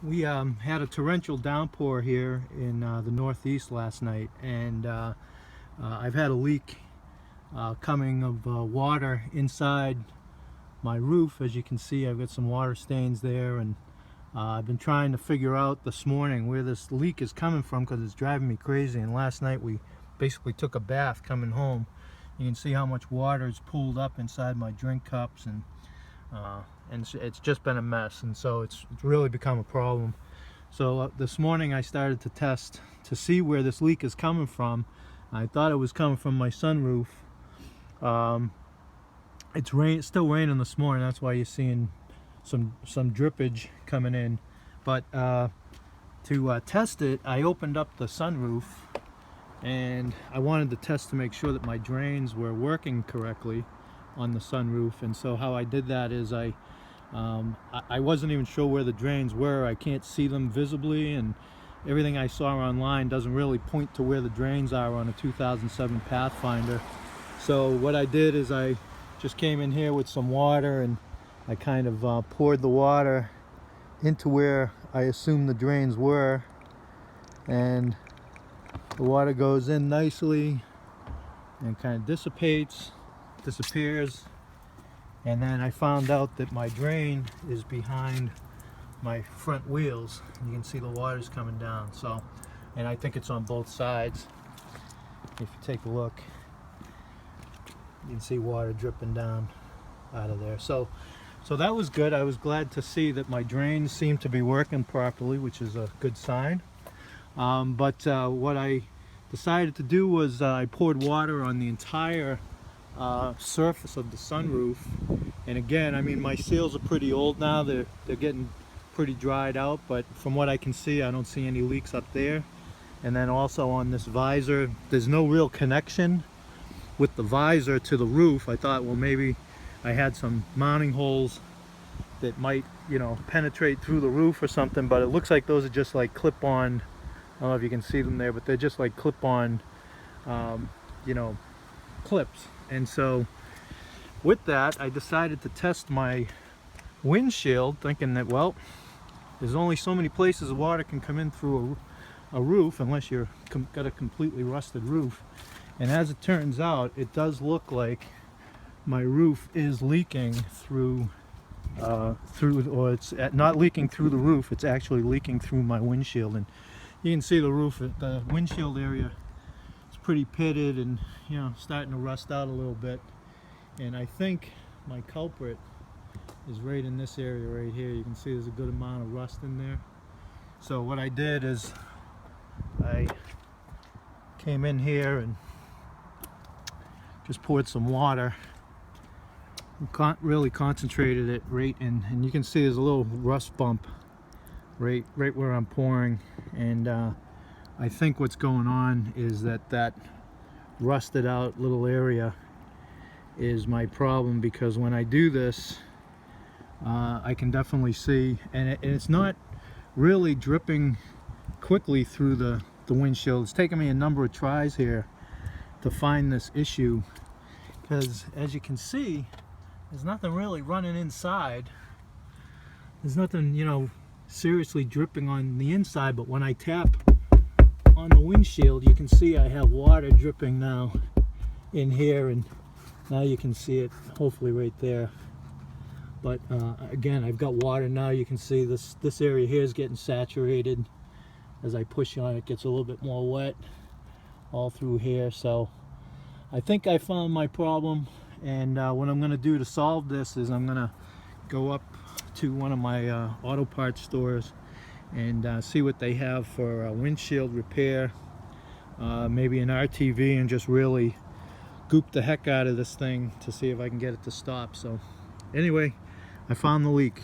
We had a torrential downpour here in the Northeast last night, and I've had a leak coming of water inside my roof. As you can see, I've got some water stains there, and I've been trying to figure out this morning where this leak is coming from because it's driving me crazy. And last night we basically took a bath coming home. You can see how much water is pulled up inside my drink cups, and it's just been a mess, and so it's really become a problem. So this morning I started to test to see where this leak is coming from. I thought it was coming from my sunroof. It's still raining this morning, that's why you're seeing some drippage coming in. But to test it, I opened up the sunroof, and I wanted to test to make sure that my drains were working correctly on the sunroof. And so how I did that is I wasn't even sure where the drains were. I can't see them visibly, and everything I saw online doesn't really point to where the drains are on a 2007 Pathfinder. So what I did is I just came in here with some water, and I kind of poured the water into where I assumed the drains were, and the water goes in nicely and kind of disappears. And then I found out that my drain is behind my front wheels. You can see the water's coming down. So, and I think it's on both sides. If you take a look, you can see water dripping down out of there. So that was good. I was glad to see that my drains seem to be working properly, which is a good sign. But what I decided to do was I poured water on the entire surface of the sunroof. And again, I mean, my seals are pretty old now. They're getting pretty dried out, but from what I can see, I don't see any leaks up there. And then also on this visor, there's no real connection with the visor to the roof. I thought, well, maybe I had some mounting holes that might, penetrate through the roof or something, but it looks like those are just like clip-on. I don't know if you can see them there, but they're just like clip-on, clips. And so with that, I decided to test my windshield, thinking that, well, there's only so many places water can come in through a roof unless you've got a completely rusted roof. And as it turns out, it does look like my roof is leaking through, or it's not leaking through the roof, it's actually leaking through my windshield. And you can see the roof, the windshield area is pretty pitted and, starting to rust out a little bit. And I think my culprit is right in this area right here. You can see there's a good amount of rust in there. So what I did is I came in here and just poured some water, really concentrated it right in, and you can see there's a little rust bump right where I'm pouring. And I think what's going on is that rusted out little area is my problem, because when I do this, I can definitely see, and it's not really dripping quickly through the windshield. It's taken me a number of tries here to find this issue, because as you can see, there's nothing really running inside. There's nothing, seriously dripping on the inside, but when I tap on the windshield, you can see I have water dripping now in here, and now you can see it hopefully right there. But again, I've got water now. You can see this area here is getting saturated. As I push on it, it gets a little bit more wet all through here. So I think I found my problem, and what I'm going to do to solve this is I'm going to go up to one of my auto parts stores and see what they have for windshield repair, maybe an RTV, and just really goop the heck out of this thing to see if I can get it to stop. So anyway, I found the leak.